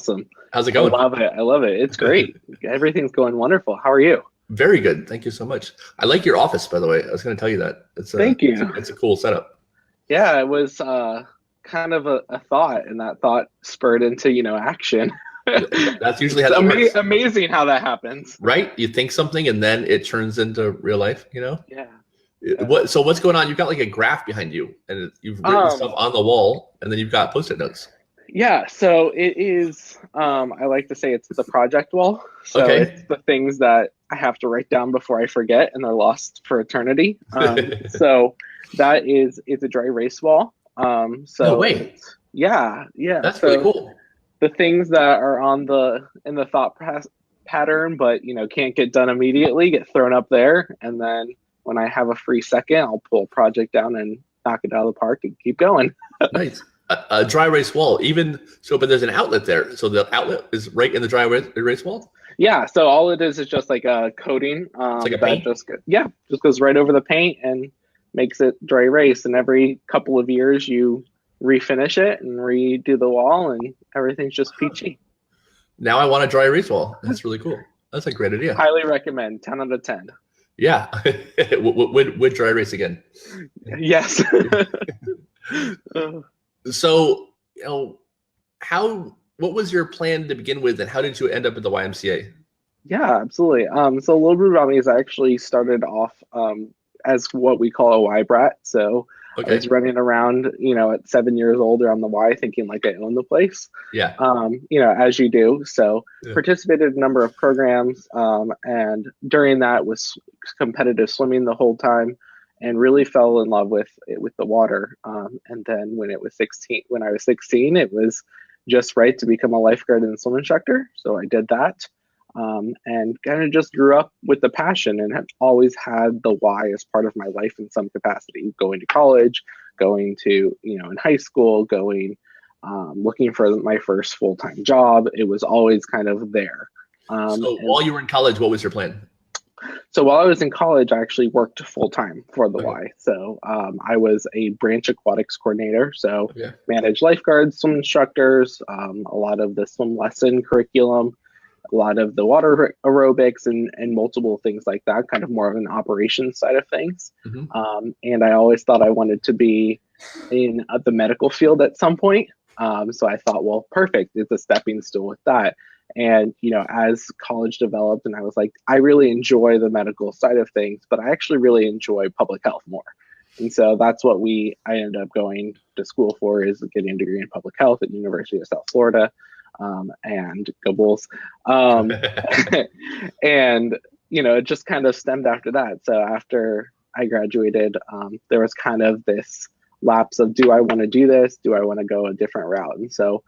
awesome. How's it I going? love it. I love it. It's great. Everything's going wonderful. How are you? Very good. Thank you so much. I like your office, by the way. I was going to tell you that. Thank you. It's a cool setup. Yeah, it was kind of a thought, and that thought spurred into, action. That's usually how It's that works, amazing how that happens. right? You think something and then it turns into real life, Yeah. So what's going on? You've got like a graph behind you and you've written stuff Um, on the wall and then you've got post-it notes. yeah, so it is, I like to say it's the project wall. So Okay. it's the things that I have to write down before I forget and they're lost for eternity. So it's a dry erase wall. No So way. it's, yeah, yeah. That's really So cool. the things that are in the pattern, but can't get done immediately, get thrown up there, and then when I have a free second, I'll pull a project down and knock it out of the park and keep going. Nice. A dry erase wall, even so, but there's an outlet there. So the outlet is right in the dry erase wall. Yeah, so all it is just like a coating It's like a that paint. just goes right over the paint and makes it dry erase. And every couple of years, you refinish it and redo the wall, and everything's just peachy. Now I want a dry erase wall. That's really cool. That's a great idea. Highly recommend. 10 out of 10. Yeah. Would dry erase again. Yes. So, what was your plan to begin with, and how did you end up at the YMCA? Yeah, absolutely. So a little bit about me is I actually started off as what we call a Y brat. So I Okay. was running around, at 7 years old around the Y, thinking like I own the place. Yeah. As you do. So Yeah. participated in a number of programs, and during that was competitive swimming the whole time, and really fell in love with the water. And then when I was 16, it was just right to become a lifeguard and swim instructor. So I did that. And kind of just grew up with the passion and have always had the why as part of my life in some capacity, going to college, going to, in high school, looking for my first full-time job. It was always kind of there. So And while you were in college, what was your plan? so while I was in college, I actually worked full-time for the Okay. Y. So I was a branch aquatics coordinator. So Okay. managed lifeguards, swim instructors, a lot of the swim lesson curriculum, a lot of the water aerobics and multiple things like that, kind of more of an operations side of things. Mm-hmm. And I always thought I wanted to be in the medical field at some point. So I thought, well, perfect. It's a stepping stool with that. And, as college developed and I was like, I really enjoy the medical side of things, but I actually really enjoy public health more. And so that's what I ended up going to school for, is getting a degree in public health at University of South Florida. And go Bulls. And, it just kind of stemmed after that. So after I graduated, there was kind of this lapse of, do I want to do this? Do I want to go a different route? And so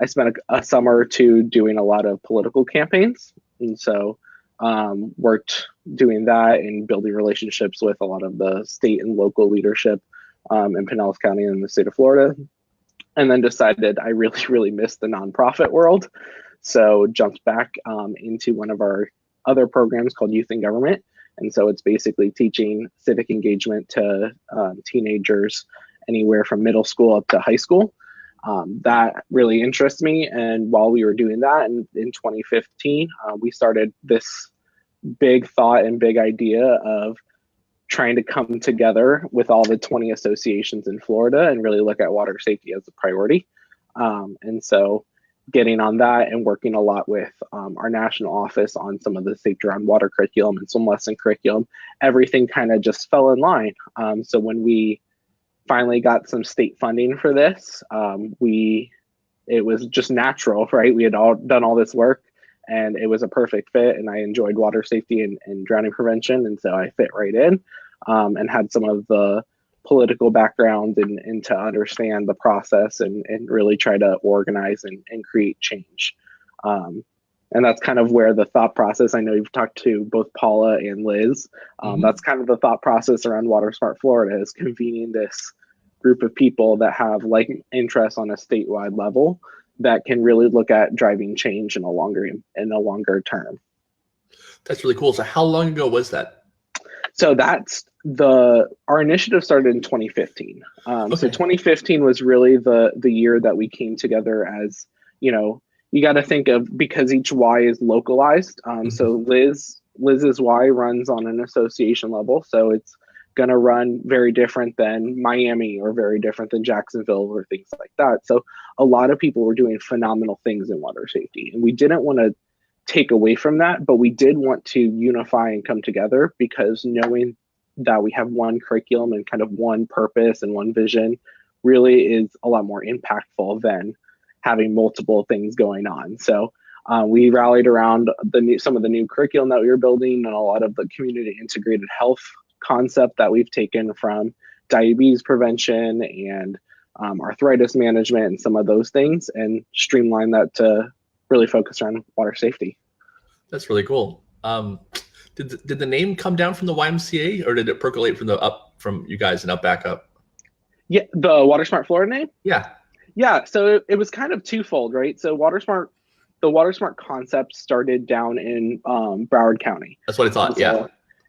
I spent a summer or two doing a lot of political campaigns. And so worked doing that and building relationships with a lot of the state and local leadership in Pinellas County in the state of Florida. And then decided I really, really missed the nonprofit world. So jumped back into one of our other programs called Youth in Government. And so it's basically teaching civic engagement to teenagers anywhere from middle school up to high school. That really interests me. And while we were doing that in 2015, we started this big thought and big idea of trying to come together with all the 20 associations in Florida and really look at water safety as a priority. And so getting on that and working a lot with our national office on some of the safety around water curriculum and swim lesson curriculum, everything kind of just fell in line. So when we finally got some state funding for this, it was just natural, right? We had all done all this work and it was a perfect fit, and I enjoyed water safety and drowning prevention. And so I fit right in and had some of the political background and to understand the process and really try to organize and create change. And that's kind of where the thought process, I know you've talked to both Paula and Liz, that's kind of the thought process around Water Smart Florida, is convening this group of people that have like interests on a statewide level that can really look at driving change in a longer term. That's really cool. So how long ago was that? So our initiative started in 2015. Okay. So 2015 was really the year that we came together as you know, you got to think of, because each Y is localized. So Liz's Y runs on an association level, so it's going to run very different than Miami or very different than Jacksonville or things like that. So a lot of people were doing phenomenal things in water safety, and we didn't want to take away from that, but we did want to unify and come together, because knowing that we have one curriculum and kind of one purpose and one vision really is a lot more impactful than having multiple things going on. So we rallied around some of the new curriculum that we were building, and a lot of the community integrated health concept that we've taken from diabetes prevention and arthritis management and some of those things, and streamline that to really focus on water safety. That's really cool. Did the name come down from the YMCA, or did it percolate from you guys and back up? Yeah, the Water Smart Florida name? Yeah. So it was kind of twofold, right? So the Water Smart concept started down in Broward County. That's what I thought. Yeah.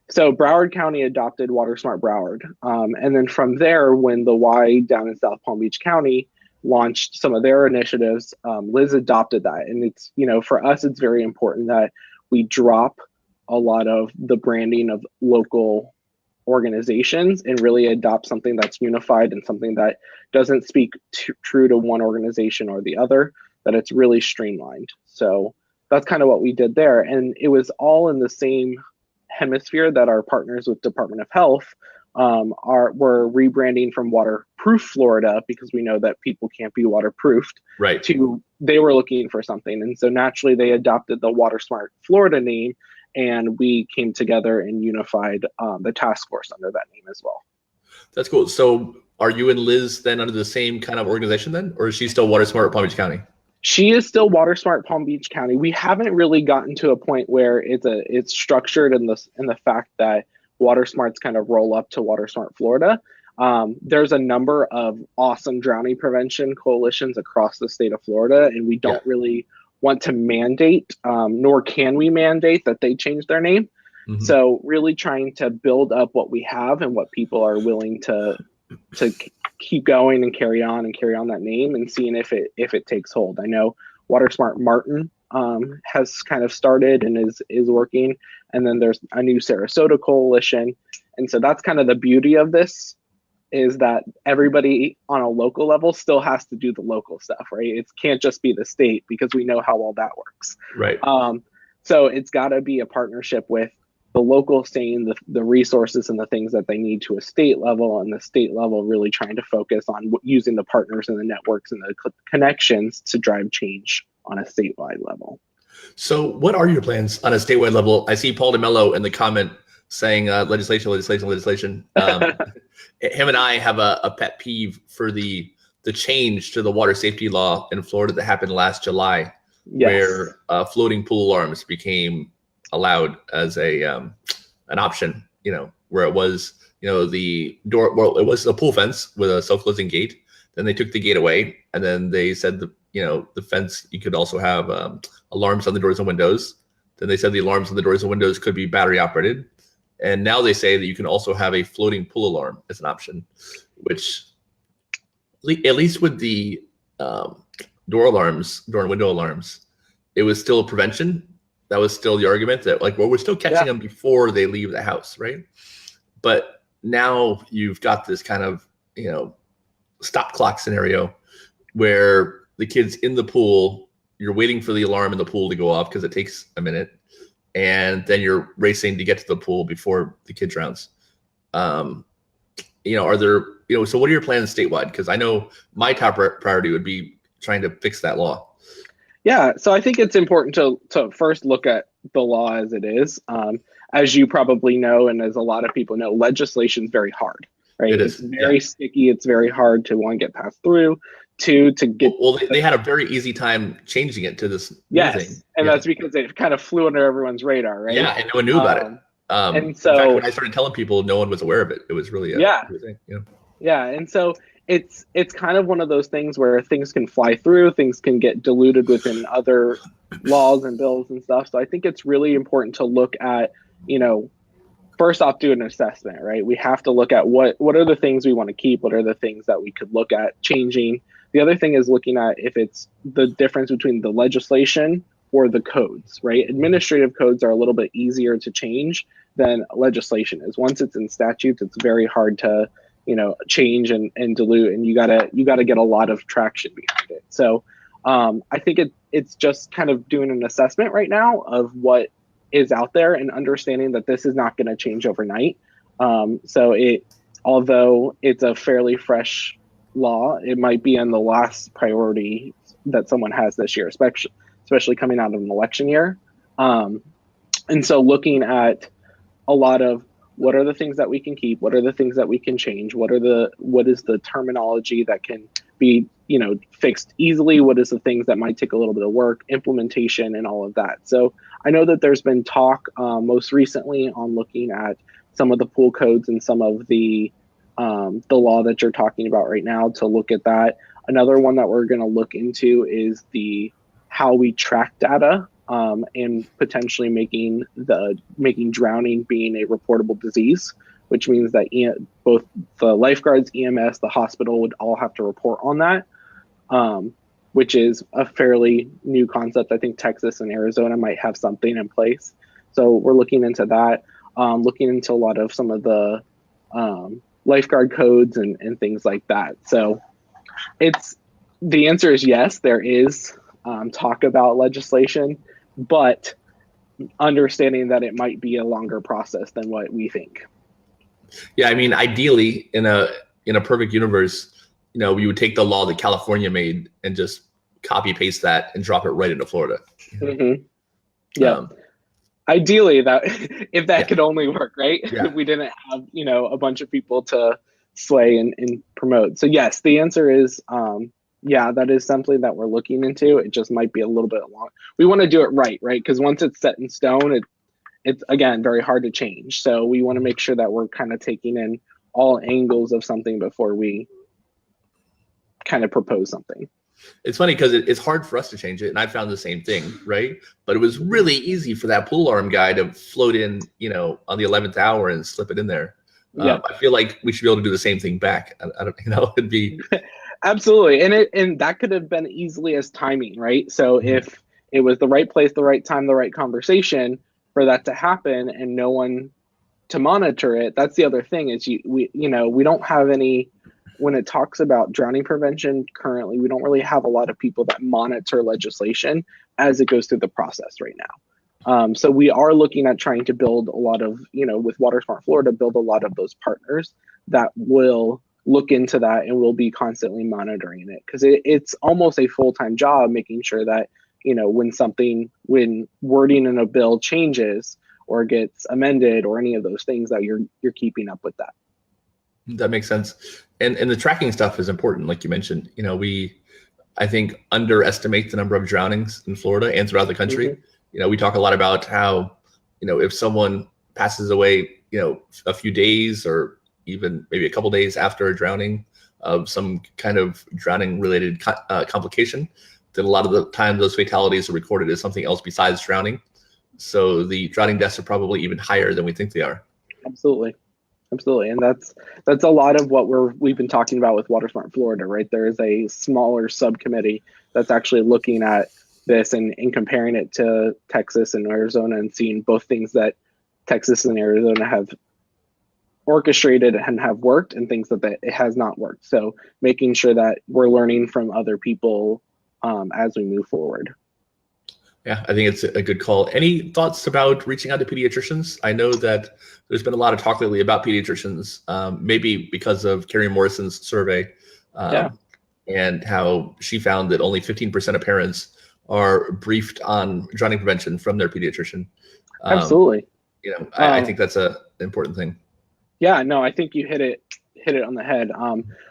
So Broward County adopted Water Smart Broward. And then from there, when the Y down in South Palm Beach County launched some of their initiatives, Liz adopted that. And it's, for us, it's very important that we drop a lot of the branding of local organizations and really adopt something that's unified and something that doesn't speak true to one organization or the other, that it's really streamlined. So that's kind of what we did there. And it was all in the same hemisphere that our partners with Department of Health were rebranding from Waterproof Florida, because we know that people can't be waterproofed, right, to they were looking for something. And so naturally they adopted the Water Smart Florida name, and we came together and unified the task force under that name as well. That's cool. So are you and Liz then under the same kind of organization then, or is she still Water Smart Palm Beach County? She is still Water Smart Palm Beach County. We haven't really gotten to a point where it's structured in the fact that Water Smarts kind of roll up to Water Smart Florida. There's a number of awesome drowning prevention coalitions across the state of Florida, and we don't really want to mandate, nor can we mandate that they change their name. Mm-hmm. So really trying to build up what we have and what people are willing to keep going and carry on that name, and seeing if it takes hold. I know Water Smart Martin has kind of started and is working, and then there's a new Sarasota coalition. And so that's kind of the beauty of this, is that everybody on a local level still has to do the local stuff, right? It can't just be the state, because we know how all that works. Right. So it's got to be a partnership with the local saying the resources and the things that they need to a state level, and the state level really trying to focus on using the partners and the networks and the connections to drive change on a statewide level. So what are your plans on a statewide level? I see Paul DeMello in the comment saying legislation. Him and I have a pet peeve for the change to the water safety law in Florida that happened last July, where floating pool alarms became allowed as an option, where it was, the door, well, it was a pool fence with a self-closing gate. Then they took the gate away, and then they said the fence, you could also have alarms on the doors and windows. Then they said the alarms on the doors and windows could be battery operated. And now they say that you can also have a floating pool alarm as an option, which at least with the door and window alarms, it was still a prevention. That was still the argument that we're still catching them before they leave the house, right? But now you've got this kind of, stop clock scenario where the kid's in the pool, you're waiting for the alarm in the pool to go off because it takes a minute, and then you're racing to get to the pool before the kid drowns. Are there, so what are your plans statewide? Because I know my top priority would be trying to fix that law. Yeah, so I think it's important to first look at the law as it is. As you probably know, and as a lot of people know, legislation is very hard, right? It is. It's very sticky. It's very hard to, one, get passed through, two, to get... Well, they had a very easy time changing it to this new thing. And that's because it kind of flew under everyone's radar, right? Yeah, and no one knew about it. And so... In fact, when I started telling people, no one was aware of it. It was really a thing. Yeah, and so it's kind of one of those things where things can fly through, things can get diluted within other laws and bills and stuff. So I think it's really important to look at, first off, do an assessment, right? We have to look at what are the things we want to keep, what are the things that we could look at changing, The other thing is looking at if it's the difference between the legislation or the codes, right? Administrative codes are a little bit easier to change than legislation is. Once it's in statutes, it's very hard to, change and dilute, and you gotta get a lot of traction behind it. So I think it's just kind of doing an assessment right now of what is out there and understanding that this is not going to change overnight. Although it's a fairly fresh law, it might be on the last priority that someone has this year, especially coming out of an election year. And so looking at a lot of what are the things that we can keep, what are the things that we can change, what is the terminology that can be, fixed easily, what is the things that might take a little bit of work, implementation, and all of that. So I know that there's been talk most recently on looking at some of the pool codes and some of the law that you're talking about right now to look at that. Another one that we're going to look into is how we track data and potentially making drowning being a reportable disease, which means that both the lifeguards, EMS, the hospital would all have to report on that, which is a fairly new concept. I think Texas and Arizona might have something in place. So we're looking into that, looking into a lot of some of the lifeguard codes and things like that. So the answer is yes, there is talk about legislation, but understanding that it might be a longer process than what we think. Yeah, I mean, ideally, in a perfect universe, we would take the law that California made and just copy paste that and drop it right into Florida. Mm-hmm. Yeah. Ideally, that if that could only work, right? Yeah. If we didn't have, a bunch of people to sway and promote. So yes, the answer is, that is something that we're looking into. It just might be a little bit long. We want to do it right? Because once it's set in stone, it's again very hard to change. So we want to make sure that we're kind of taking in all angles of something before we kind of propose something. It's funny because it's hard for us to change it, and I found the same thing, right? But it was really easy for that pool alarm guy to float in, on the 11th hour and slip it in there. Yeah. I feel like we should be able to do the same thing back. I don't, it'd be absolutely, and that could have been easily as timing, right? So if it was the right place, the right time, the right conversation for that to happen, and no one to monitor it. That's the other thing is we don't have any. When it talks about drowning prevention currently, we don't really have a lot of people that monitor legislation as it goes through the process right now. So we are looking at trying to build a lot of, with WaterSmart Florida, build a lot of those partners that will look into that and will be constantly monitoring it, because it's almost a full-time job making sure that, when wording in a bill changes or gets amended or any of those things, that you're keeping up with that. That makes sense. And the tracking stuff is important. Like you mentioned, I think underestimate the number of drownings in Florida and throughout the country. Mm-hmm. We talk a lot about how, if someone passes away, a few days or even maybe a couple days after a drowning of some kind of drowning related complication, that a lot of the time those fatalities are recorded as something else besides drowning. So the drowning deaths are probably even higher than we think they are. Absolutely. And that's a lot of what we've been talking about with WaterSmart Florida, right? There is a smaller subcommittee that's actually looking at this and comparing it to Texas and Arizona and seeing both things that Texas and Arizona have orchestrated and have worked and things that it has not worked. So making sure that we're learning from other people as we move forward. Yeah, I think it's a good call. Any thoughts about reaching out to pediatricians? I know that there's been a lot of talk lately about pediatricians, maybe because of Carrie Morrison's survey and how she found that only 15% of parents are briefed on drowning prevention from their pediatrician. Absolutely. I think that's an important thing. Yeah, no, I think you hit it on the head.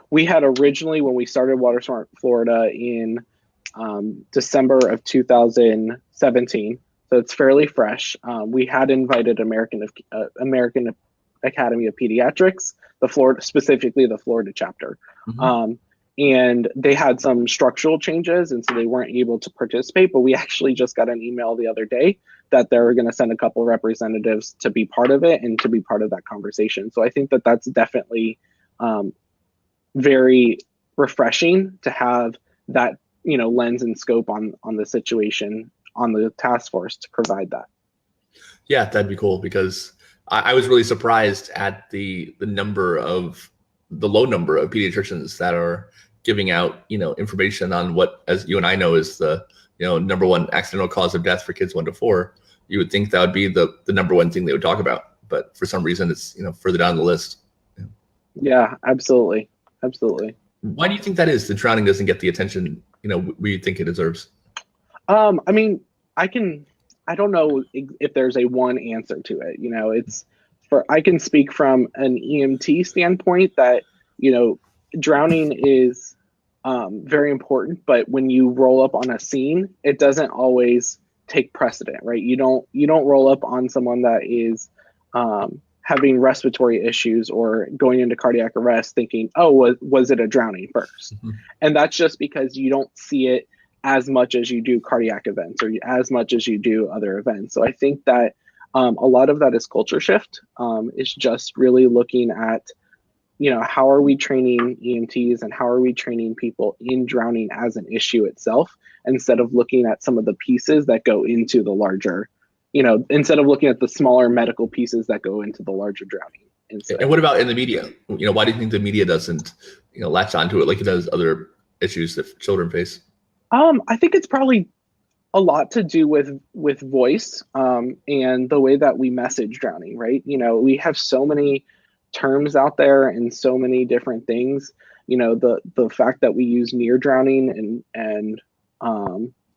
We had originally, when we started WaterSmart Florida in December of 2017, so it's fairly fresh. We had invited American Academy of Pediatrics, specifically the Florida chapter, and they had some structural changes, and so they weren't able to participate. But we actually just got an email the other day that they were going to send a couple representatives to be part of it and to be part of that conversation. So I think that that's definitely very refreshing to have that, lens and scope on the situation on the task force to provide that. Yeah, that'd be cool, because I was really surprised at the low number of pediatricians that are giving out, information on what, as you and I know, is the, number one accidental cause of death for kids 1 to 4. You would think that would be the number one thing they would talk about, but for some reason it's, further down the list. Yeah, absolutely. Absolutely. Why do you think that is? The drowning doesn't get the attention, we think it deserves. I mean, I don't know if there's a one answer to it. I can speak from an EMT standpoint that, drowning is very important, but when you roll up on a scene, it doesn't always take precedent, right? You don't roll up on someone that is having respiratory issues or going into cardiac arrest thinking, oh, was it a drowning first? Mm-hmm. And that's just because you don't see it as much as you do cardiac events or as much as you do other events. So I think that a lot of that is culture shift. It's just really looking at, how are we training EMTs and how are we training people in drowning as an issue itself, instead of looking at some of the pieces that go into the larger, instead of looking at the smaller medical pieces that go into the larger drowning incident. And what about in the media? Why do you think the media doesn't, latch onto it like it does other issues that children face? I think it's probably a lot to do with voice and the way that we message drowning, right? We have so many terms out there and so many different things. The fact that we use near drowning and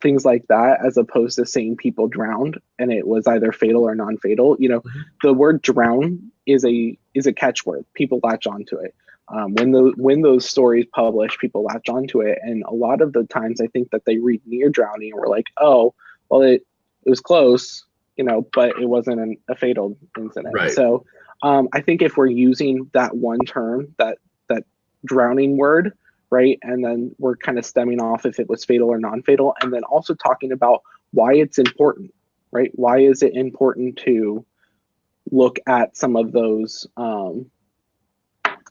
things like that, as opposed to saying people drowned and it was either fatal or non-fatal. Mm-hmm. The word drown is a catchword. People latch onto it. When those stories publish, people latch onto it, and a lot of the times I think that they read near drowning and we're like, oh, well, it was close, but it wasn't a fatal incident. Right. So I think if we're using that one term, that drowning word, right, and then we're kind of stemming off if it was fatal or non-fatal, and then also talking about why it's important, right? Why is it important to look at some of those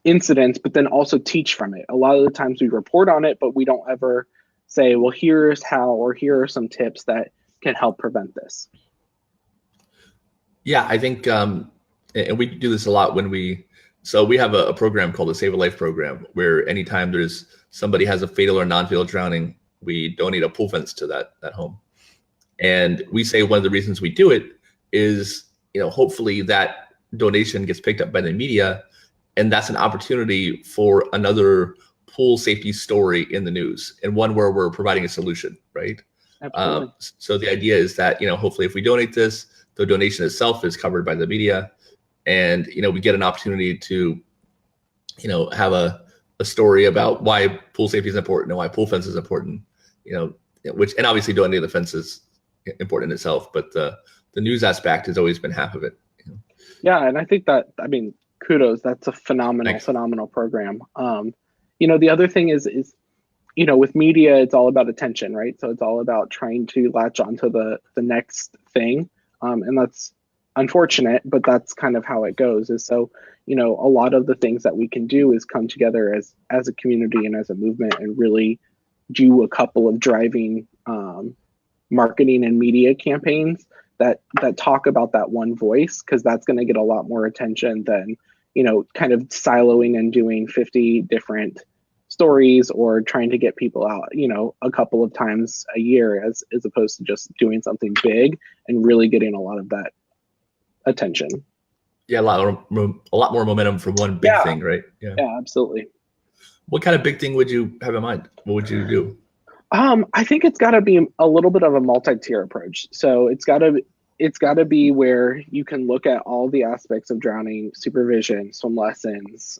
incidents, but then also teach from it? A lot of the times we report on it, but we don't ever say, well, here's how, or here are some tips that can help prevent this. Yeah, I think, and we do this a lot when we have a program called the Save a Life program, where anytime there's somebody has a fatal or non-fatal drowning, we donate a pool fence to that home. And we say one of the reasons we do it is, hopefully that donation gets picked up by the media, and that's an opportunity for another pool safety story in the news, and one where we're providing a solution, right? Absolutely. So the idea is that, hopefully if we donate this, the donation itself is covered by the media, and, we get an opportunity to, have a story about why pool safety is important and why pool fence is important, which, and obviously donating the fence is important in itself, but the news aspect has always been half of it. Yeah, and I think that, kudos. That's a phenomenal program. The other thing is, with media, it's all about attention, right? So it's all about trying to latch onto the next thing. And that's unfortunate, but that's kind of how it goes. Is so, a lot of the things that we can do is come together as a community and as a movement and really do a couple of driving marketing and media campaigns that talk about that one voice, because that's going to get a lot more attention than, kind of siloing and doing 50 different stories or trying to get people out, a couple of times a year, as opposed to just doing something big and really getting a lot of that attention. Yeah, a lot more momentum from one big thing, right? Yeah, absolutely. What kind of big thing would you have in mind? What would you do? I think it's got to be a little bit of a multi-tier approach. So it's got to be where you can look at all the aspects of drowning: supervision, swim lessons,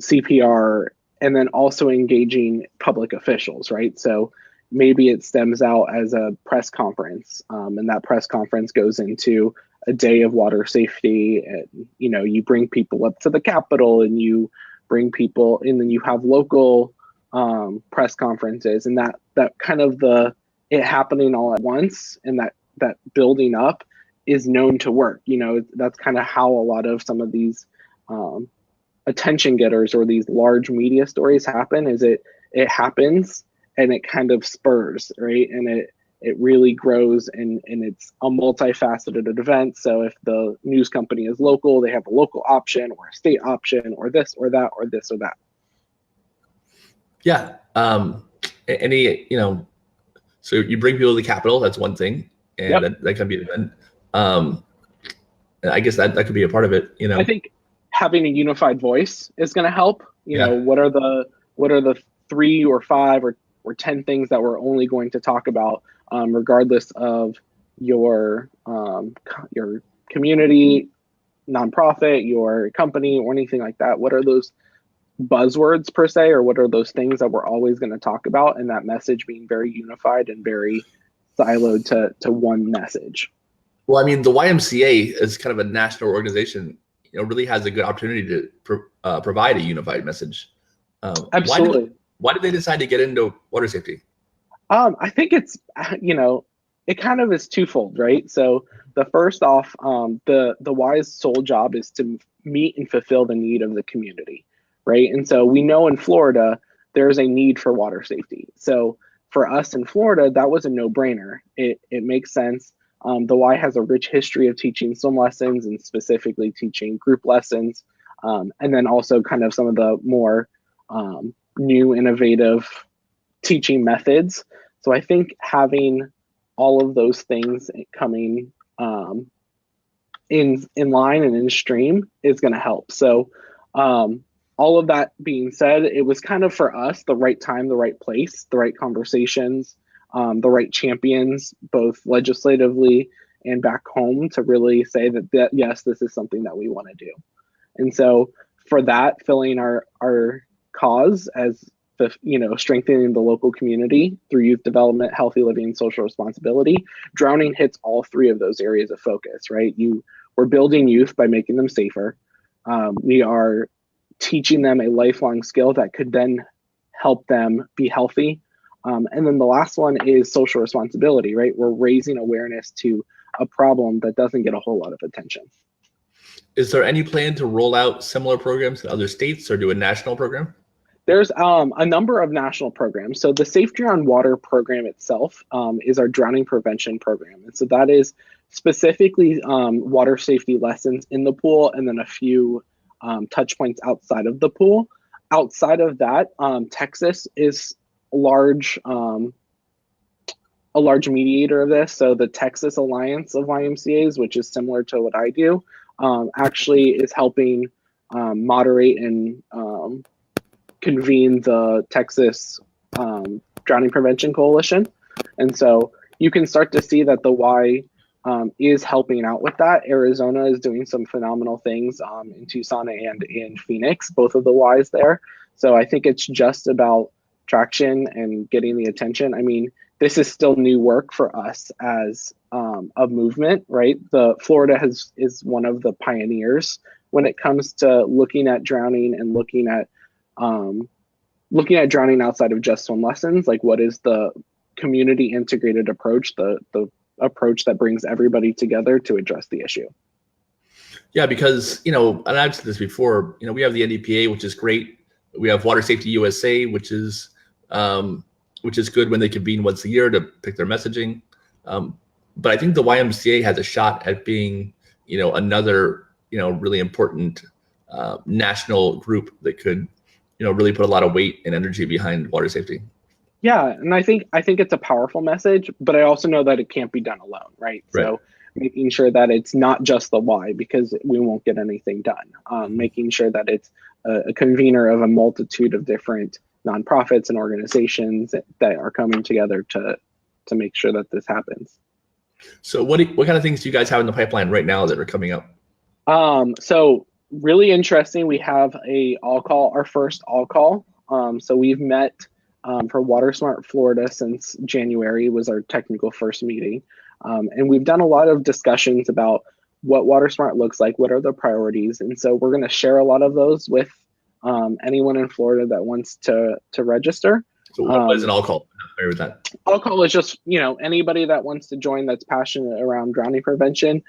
CPR, and then also engaging public officials, right? So maybe it stems out as a press conference, and that press conference goes into a day of water safety, and you bring people up to the Capitol, and you bring people, and then you have local press conferences, and that kind of it happening all at once, and that building up is known to work. That's kind of how a lot of some of these attention getters or these large media stories happen is it happens and it kind of spurs, right? And it really grows, and it's a multifaceted event. So if the news company is local, they have a local option or a state option or this or that or this or that. Yeah. Any, so you bring people to the Capitol, that's one thing. And Yep. that can be an event. I guess that could be a part of it, I think having a unified voice is going to help. What are the 3 or 5 or 10 things that we're only going to talk about, regardless of your community, nonprofit, your company, or anything like that? What are those buzzwords per se, or what are those things that we're always going to talk about, and that message being very unified and very siloed to one message? Well, I mean, the YMCA is kind of a national organization, really has a good opportunity to provide a unified message. Absolutely. Why did they decide to get into water safety? I think it's, it kind of is twofold, right? So the first off, the Y's sole job is to meet and fulfill the need of the community, right? And so we know in Florida, there's a need for water safety. So for us in Florida, that was a no-brainer. It makes sense. The Y has a rich history of teaching swim lessons and specifically teaching group lessons. And then also kind of some of the more new innovative teaching methods. So I think having all of those things coming in line and in stream is going to help. So all of that being said, it was kind of for us the right time, the right place, the right conversations, the right champions, both legislatively and back home, to really say that yes, this is something that we want to do. And so for that, filling our cause as strengthening the local community through youth development, healthy living, and social responsibility, drowning hits all 3 of those areas of focus, right? We're building youth by making them safer. We are teaching them a lifelong skill that could then help them be healthy. And then the last one is social responsibility, right? We're raising awareness to a problem that doesn't get a whole lot of attention. Is there any plan to roll out similar programs in other states or do a national program? There's a number of national programs. So the Safe Drown Water program itself is our drowning prevention program. And so that is specifically water safety lessons in the pool, and then a few touch points outside of the pool. Outside of that, Texas is a large mediator of this. So the Texas Alliance of YMCAs, which is similar to what I do, actually is helping moderate and convene the Texas Drowning Prevention Coalition. And so you can start to see that the Y is helping out with that. Arizona is doing some phenomenal things in Tucson and in Phoenix, both of the Ys there. So I think it's just about traction and getting the attention. I mean, this is still new work for us as a movement, right? The Florida is one of the pioneers when it comes to looking at drowning and looking at drowning outside of just swim lessons. Like, what is the community integrated approach, the approach that brings everybody together to address the issue? Yeah, because, and I've said this before, we have the NDPA, which is great. We have Water Safety USA, which is good when they convene once a year to pick their messaging. But I think the YMCA has a shot at being, another, really important national group that could, really put a lot of weight and energy behind water safety. Yeah, and I think it's a powerful message, but I also know that it can't be done alone, right? So making sure that it's not just the Y, because we won't get anything done. Making sure that it's a convener of a multitude of different nonprofits and organizations that are coming together to make sure that this happens. So what kind of things do you guys have in the pipeline right now that are coming up? So really interesting. We have our first all call. So we've met for Water Smart Florida since January was our technical first meeting. And we've done a lot of discussions about what Water Smart looks like, what are the priorities. And so we're going to share a lot of those with anyone in Florida that wants to register. So what is an all call? With that. All call is just, anybody that wants to join that's passionate around drowning prevention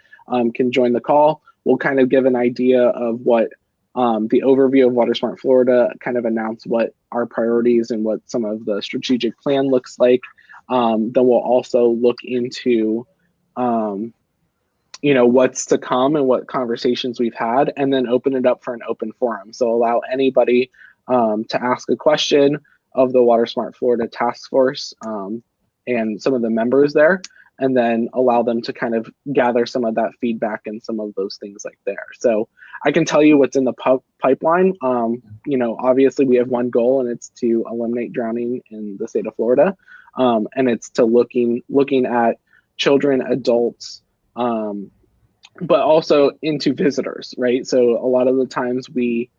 can join the call. We'll kind of give an idea of what the overview of Water Smart Florida, kind of announce what our priorities and what some of the strategic plan looks like. Then we'll also look into, what's to come and what conversations we've had, and then open it up for an open forum. So allow anybody to ask a question of the Water Smart Florida task force and some of the members there, and then allow them to kind of gather some of that feedback and some of those things like there. So I can tell you what's in the pipeline. Obviously we have one goal, and it's to eliminate drowning in the state of Florida. And it's to looking at children, adults, but also into visitors, right? So a lot of the times we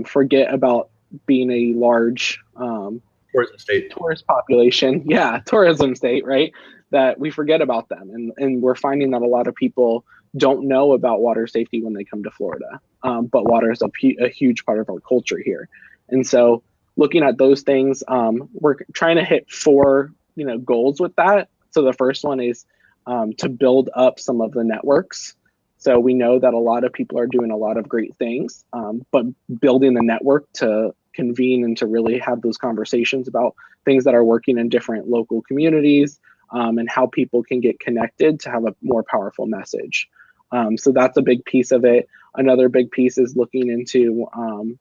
forget about being a large tourist population. Yeah, tourism state, right? That we forget about them. And we're finding that a lot of people don't know about water safety when they come to Florida. But water is a huge part of our culture here. And so looking at those things, we're trying to hit 4 goals with that. So the first one is to build up some of the networks. So we know that a lot of people are doing a lot of great things, but building the network to convene and to really have those conversations about things that are working in different local communities, and how people can get connected to have a more powerful message. So that's a big piece of it. Another big piece is looking into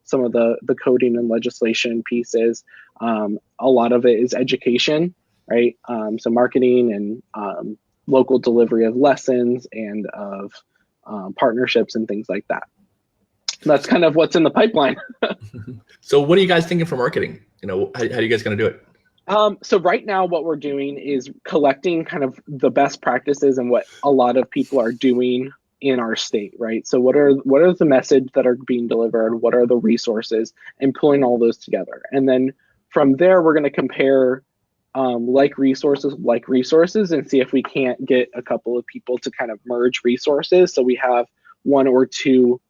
some of the coding and legislation pieces. A lot of it is education, right? So marketing and local delivery of lessons and of partnerships and things like that. That's kind of what's in the pipeline. So what are you guys thinking for marketing? How are you guys going to do it? So right now what we're doing is collecting kind of the best practices and what a lot of people are doing in our state, right? So what are the message that are being delivered? What are the resources, and pulling all those together. And then from there, we're going to compare like resources and see if we can't get a couple of people to kind of merge resources. So we have 1 or 2,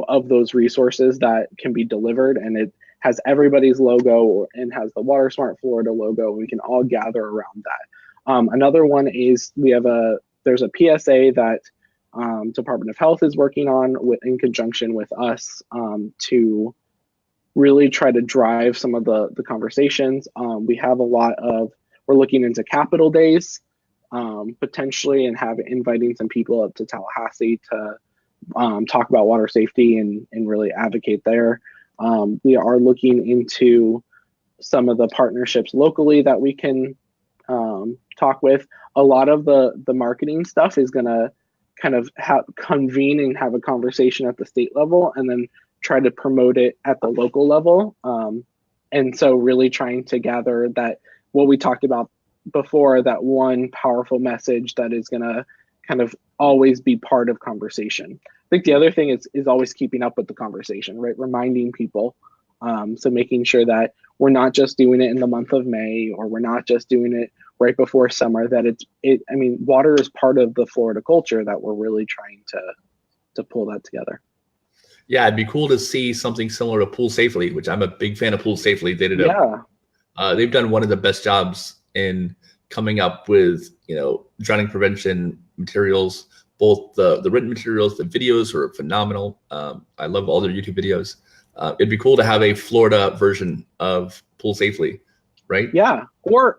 of those resources that can be delivered, and it has everybody's logo and has the Water Smart Florida logo. We can all gather around that. Another one is there's a PSA that Department of Health is working on in conjunction with us to really try to drive some of the conversations. We have we're looking into Capitol Days potentially, and inviting some people up to Tallahassee to talk about water safety and really advocate there. We are looking into some of the partnerships locally that we can talk with. A lot of the marketing stuff is going to kind of convene and have a conversation at the state level, and then try to promote it at the local level. And so really trying to gather that what we talked about before, that one powerful message that is going to kind of always be part of conversation. I think the other thing is always keeping up with the conversation, right? Reminding people. So making sure that we're not just doing it in the month of May, or we're not just doing it right before summer, that water is part of the Florida culture, that we're really trying to pull that together. Yeah, it'd be cool to see something similar to Pool Safely, which I'm a big fan of Pool Safely. They've done one of the best jobs in coming up with, drowning prevention materials. Both the written materials, the videos are phenomenal. I love all their YouTube videos. It'd be cool to have a Florida version of Pool Safely, right? Yeah, or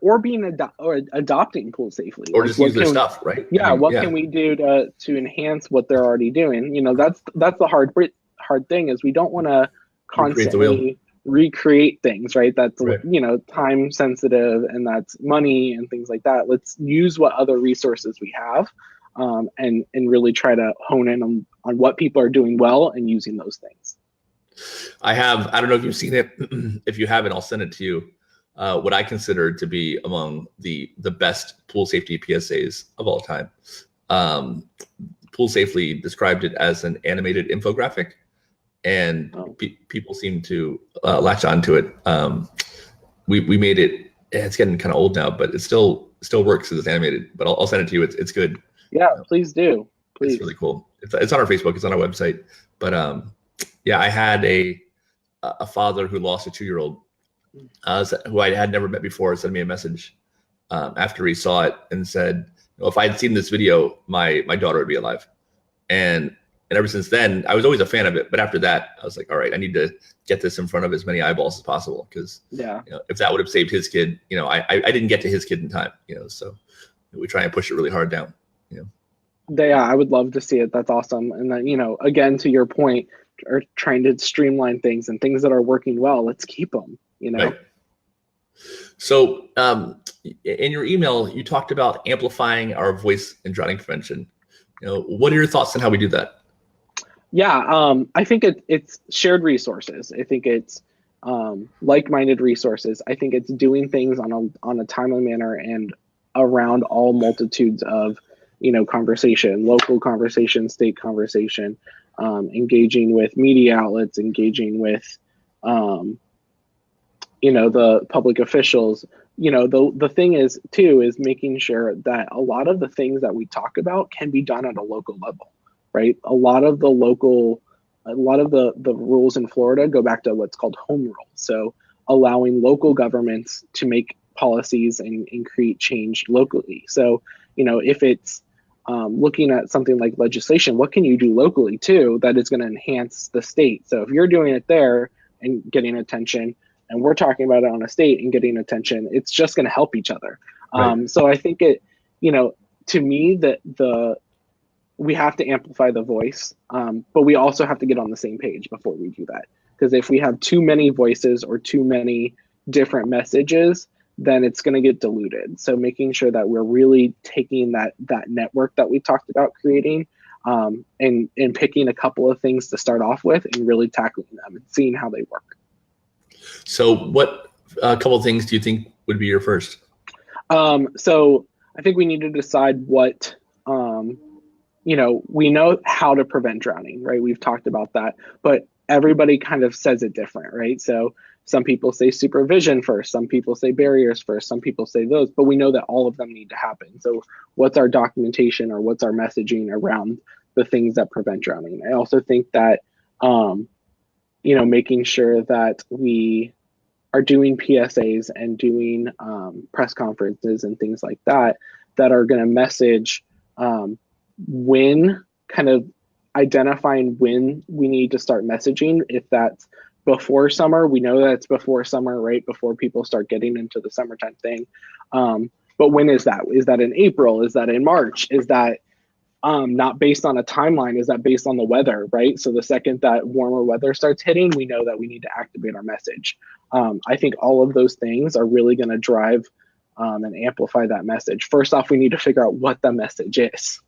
adopting Pool Safely, or just use their stuff, right? Yeah, what can we do to enhance what they're already doing? That's the hard thing, is we don't want to constantly recreate things, right? That's right. Time sensitive, and that's money and things like that. Let's use what other resources we have, and really try to hone in on what people are doing well and using those things. I don't know if you've seen it. If you haven't, I'll send it to you. What I consider to be among the best pool safety PSAs of all time. Pool Safely described it as an animated infographic, and people seem to latch onto it. We made it. It's getting kind of old now, but it still works as it's animated. But I'll send it to you. It's good. Yeah, please do. Please. It's really cool. It's on our Facebook. It's on our website. But I had a father who lost a 2-year-old who I had never met before, sent me a message after he saw it and said, if I had seen this video, my daughter would be alive. And and ever since then, I was always a fan of it. But after that, I was like, all right, I need to get this in front of as many eyeballs as possible, because if that would have saved his kid, I didn't get to his kid in time, so we try and push it really hard down. Yeah, I would love to see it. That's awesome. And then, again, to your point, are trying to streamline things, and things that are working well, let's keep them, Right. So in your email, you talked about amplifying our voice in drowning prevention. What are your thoughts on how we do that? Yeah, I think it's shared resources. I think it's like-minded resources. I think it's doing things on a timely manner and around all multitudes of conversation, local conversation, state conversation, engaging with media outlets, engaging with the public officials. The thing is too is making sure that a lot of the things that we talk about can be done at a local level, right? A lot of the rules in Florida go back to what's called home rule. So allowing local governments to make policies and create change locally. So, if it's looking at something like legislation, what can you do locally too that is going to enhance the state? So if you're doing it there and getting attention, and we're talking about it on a state and getting attention, it's just going to help each other. Right. So I think to me, that we have to amplify the voice, but we also have to get on the same page before we do that. Because if we have too many voices or too many different messages, then it's going to get diluted. So making sure that we're really taking that network that we talked about creating, and picking a couple of things to start off with and really tackling them and seeing how they work. So what couple of things do you think would be your first? So I think we need to decide what, we know how to prevent drowning, right? We've talked about that, but everybody kind of says it different, right? So some people say supervision first, some people say barriers first, some people say those, but we know that all of them need to happen. So what's our documentation or what's our messaging around the things that prevent drowning? I also think that, making sure that we are doing PSAs and doing press conferences and things like that are going to message when, kind of identifying when we need to start messaging. If that's before summer, we know that it's before summer, right? Before people start getting into the summertime thing. But when is that? Is that in April? Is that in March? Is that not based on a timeline? Is that based on the weather, right? So the second that warmer weather starts hitting, we know that we need to activate our message. I think all of those things are really going to drive and amplify that message. First off, we need to figure out what the message is,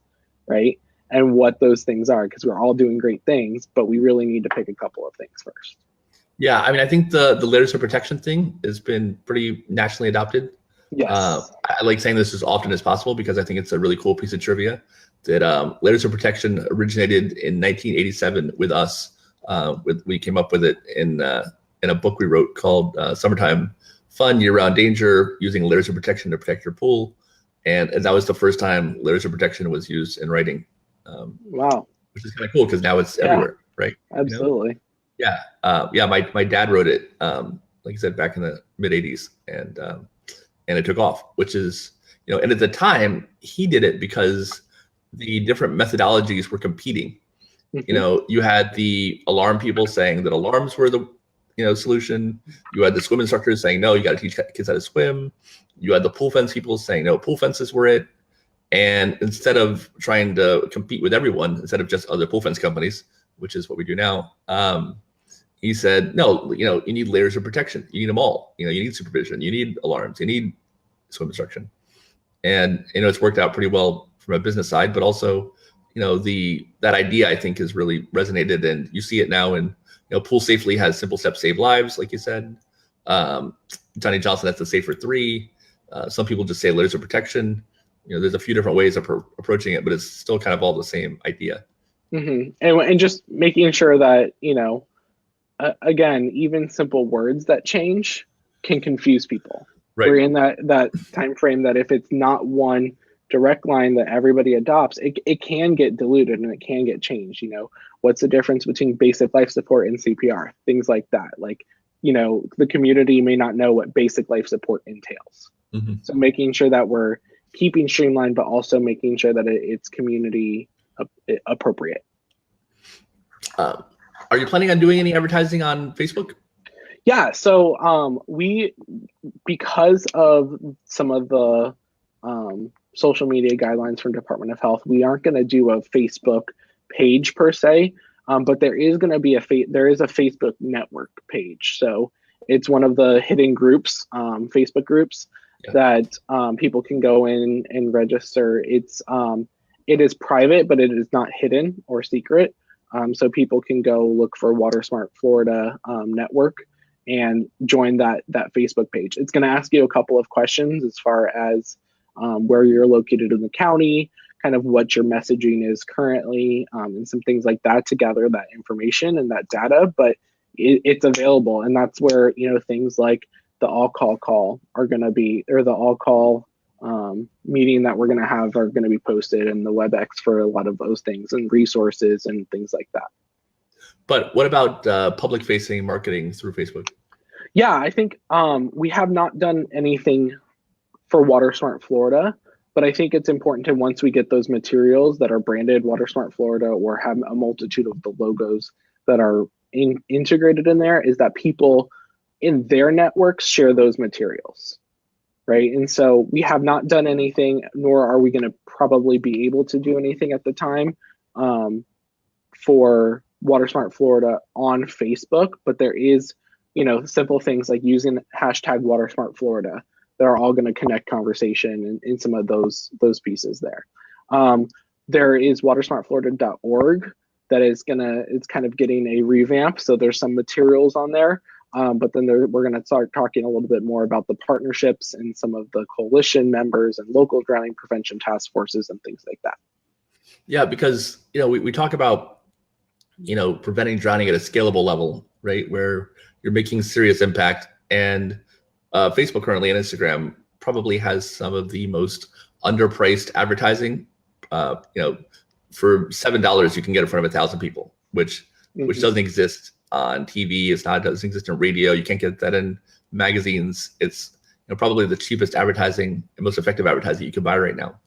right? And what those things are, because we're all doing great things, but we really need to pick a couple of things first. Yeah, I mean, I think the layers of protection thing has been pretty nationally adopted. Yes. I like saying this as often as possible because I think it's a really cool piece of trivia that layers of protection originated in 1987 with us. We came up with it in a book we wrote called Summertime Fun, Year-Round Danger, Using Layers of Protection to Protect Your Pool. And that was the first time layers of protection was used in writing. Wow. Which is kind of cool because now it's everywhere, right? Absolutely. Yeah. My dad wrote it, like you said, back in the mid 80s, and it took off, which is, and at the time he did it because the different methodologies were competing. Mm-hmm. You had the alarm people saying that alarms were the, solution. You had the swim instructors saying, no, you got to teach kids how to swim. You had the pool fence people saying, no, pool fences were it. And instead of trying to compete with everyone, instead of just other pool fence companies, which is what we do now, he said, no, you need layers of protection. You need them all. You need supervision. You need alarms. You need swim instruction. And, it's worked out pretty well from a business side, but also, that idea I think has really resonated, and you see it now in, Pool Safely has Simple Steps Save Lives, like you said. Johnny Johnson has the Safer 3. Some people just say layers of protection. There's a few different ways of approaching it, but it's still kind of all the same idea. Mm-hmm. And just making sure that, again, even simple words that change can confuse people. Right. We're in that time frame that if it's not one direct line that everybody adopts, it can get diluted and it can get changed. What's the difference between basic life support and CPR? Things like that. Like, the community may not know what basic life support entails. Mm-hmm. So making sure that we're keeping streamlined, but also making sure that it's community appropriate. Are you planning on doing any advertising on Facebook? Yeah, so because of some of the social media guidelines from Department of Health, we aren't going to do a Facebook page per se, but there is going to be there is a Facebook network page. So it's one of the hidden groups, Facebook groups that people can go in and register. It is private, but it is not hidden or secret. So people can go look for Water Smart Florida network and join that Facebook page. It's going to ask you a couple of questions as far as where you're located in the county, kind of what your messaging is currently, and some things like that to gather that information and that data. But it's available, and that's where things like the all-call are going to be, or the all-call meeting that we're going to have are going to be posted, and the WebEx for a lot of those things and resources and things like that. But what about public-facing marketing through Facebook? Yeah, I think we have not done anything for Water Smart Florida, but I think it's important to, once we get those materials that are branded Water Smart Florida or have a multitude of the logos that are integrated in there, is that people in their networks share those materials, right? And so we have not done anything, nor are we going to probably be able to do anything at the time for Water Smart Florida on Facebook, but there is, simple things like using hashtag Water Smart Florida that are all going to connect conversation in some of those pieces there. There is watersmartflorida.org that is it's kind of getting a revamp. So there's some materials on there, but then we're going to start talking a little bit more about the partnerships and some of the coalition members and local drowning prevention task forces and things like that. Yeah, because we talk about preventing drowning at a scalable level, right, where you're making serious impact. And Facebook currently and Instagram probably has some of the most underpriced advertising. For $7 you can get in front of 1,000 people, which doesn't exist on TV. Doesn't exist in radio. You can't get that in magazines. It's probably the cheapest advertising and most effective advertising you can buy right now.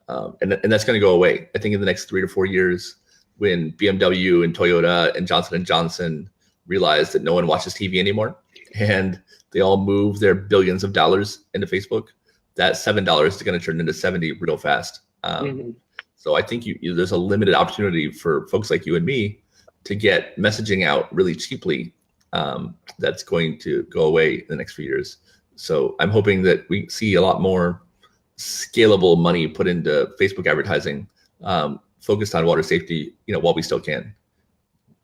And that's going to go away. I think in the next 3 to 4 years, when BMW and Toyota and Johnson & Johnson realize that no one watches TV anymore and they all move their billions of dollars into Facebook, that $7 is going to turn into 70 real fast. So I think there's a limited opportunity for folks like you and me to get messaging out really cheaply. That's going to go away in the next few years. So I'm hoping that we see a lot more scalable money put into Facebook advertising, focused on water safety, while we still can.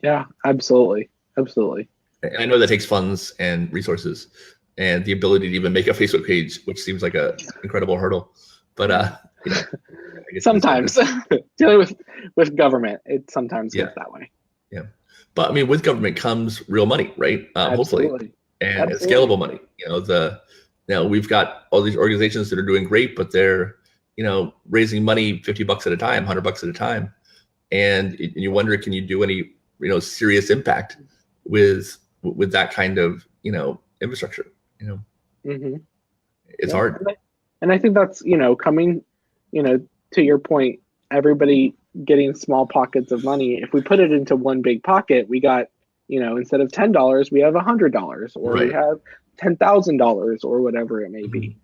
Yeah, absolutely. And I know that takes funds and resources and the ability to even make a Facebook page, which seems like an incredible hurdle. But I guess sometimes dealing with government, it sometimes gets that way. Yeah, but I mean, with government comes real money, right? Hopefully, and it's scalable money. We've got all these organizations that are doing great, but they're raising money $50 at a time, $100 at a time, and you wonder, can you do any serious impact with that kind of infrastructure? It's hard. And I think that's coming to your point, everybody getting small pockets of money. If we put it into one big pocket, we got instead of $10 we have $100, or we have $10,000, or whatever it may be.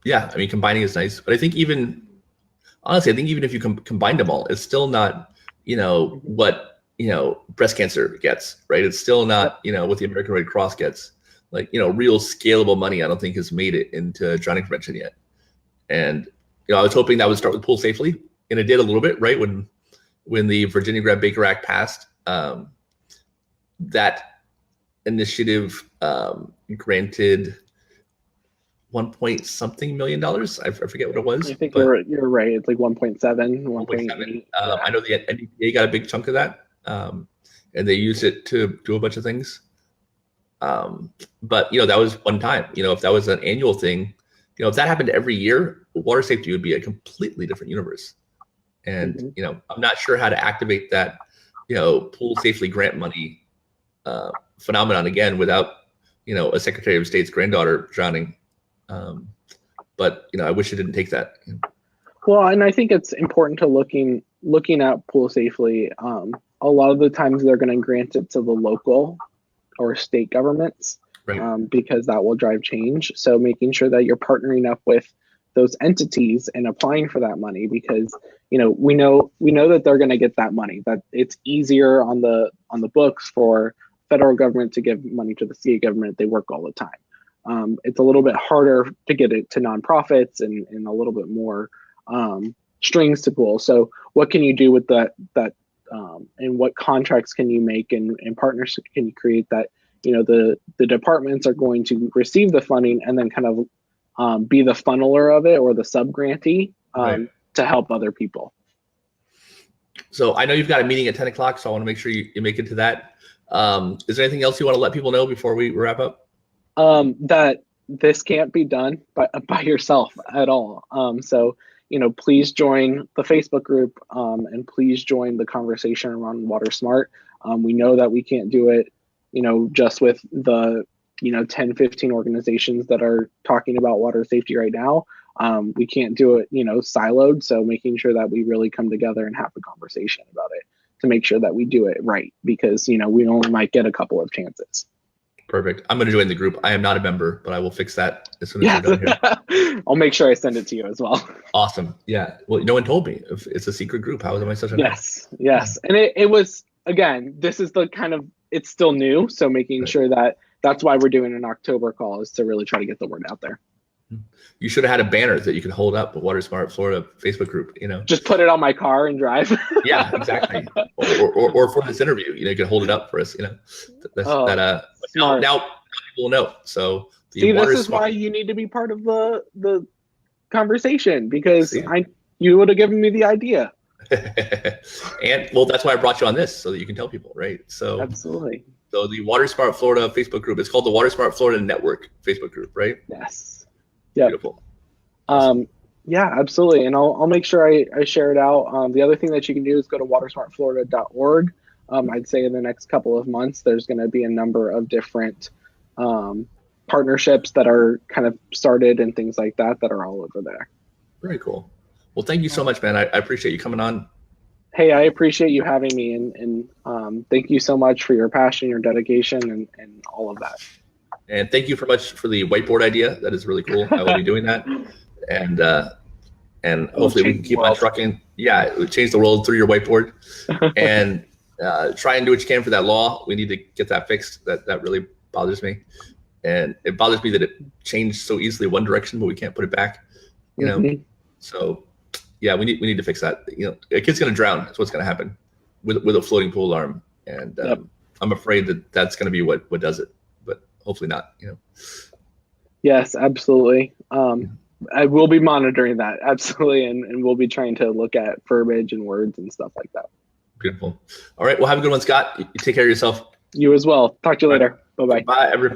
Yeah, I mean, combining is nice, but I think even if you combine them all, it's still not what breast cancer gets, right? It's still not what the American Red Cross gets. Like real scalable money, I don't think has made it into drowning prevention yet. And I was hoping that would start with Pool Safely, and it did a little bit, right? When the Virginia Grant Baker Act passed, that initiative granted $1 million. I forget what it was. I think you're right. It's like 1.7, 1.7. I know the NDPA got a big chunk of that, and they used it to do a bunch of things. But that was one time. If that was an annual thing, if that happened every year, water safety would be a completely different universe. And I'm not sure how to activate that Pool Safely grant money phenomenon again without a Secretary of State's granddaughter drowning. But I wish it didn't take that. Well, and I think it's important to looking at Pool Safely a lot of the times they're going to grant it to the local or state governments, right. because that will drive change. So making sure that you're partnering up with those entities and applying for that money, because we know that they're going to get that money. That it's easier on the books for federal government to give money to the state government. They work all the time. It's a little bit harder to get it to nonprofits and a little bit more strings to pull. So what can you do with that and what contracts can you make and partnerships can you create that the departments are going to receive the funding and then kind of be the funneler of it or the sub grantee Right. to help other people. So I know you've got a meeting at 10 o'clock, so I want to make sure you make it to that. Is there anything else you want to let people know before we wrap up? That this can't be done by yourself at all. So please join the Facebook group and please join the conversation around Water Smart. We know that we can't do it just with the 10, 15 organizations that are talking about water safety right now. We can't do it siloed. So making sure that we really come together and have a conversation about it to make sure that we do it right, because we only might get a couple of chances. Perfect. I'm going to join the group. I am not a member, but I will fix that as soon as we're done here. I'll make sure I send it to you as well. Awesome. Yeah. Well, no one told me. If it's a secret group, how am I such a Yes. And it was, again, this is the kind of, it's still new. So making sure that's why we're doing an October call, is to really try to get the word out there. You should have had a banner that you could hold up, a Water Smart Florida Facebook group, Just put it on my car and drive. Yeah, exactly. Or for this interview, you could hold it up for us, now people will know. So this is why you need to be part of the conversation, because you would have given me the idea. And well, that's why I brought you on this, so that you can tell people, right? So absolutely. So the Water Smart Florida Facebook group, it's called the Water Smart Florida Network Facebook group, right? Yes. Yeah. Beautiful. Awesome. Yeah, absolutely. And I'll make sure I share it out. The other thing that you can do is go to watersmartflorida.org. I'd say in the next couple of months, there's going to be a number of different partnerships that are kind of started and things like that are all over there. Very cool. Well, thank you so much, man. I appreciate you coming on. Hey, I appreciate you having me, and thank you so much for your passion, your dedication, and all of that. And thank you for much for the whiteboard idea. That is really cool. I will be doing that. And hopefully we can keep on trucking. Yeah, it would change the world through your whiteboard. And try and do what you can for that law. We need to get that fixed. That really bothers me. And it bothers me that it changed so easily one direction, but we can't put it back. So yeah, we need to fix that. A kid's gonna drown. That's what's gonna happen with a floating pool alarm. And I'm afraid that that's gonna be what does it. Hopefully not, Yes, absolutely. I will be monitoring that. Absolutely. And we'll be trying to look at verbiage and words and stuff like that. Beautiful. All right. Well, have a good one, Scott. You take care of yourself. You as well. Talk to you later. Bye-bye. Bye, everybody.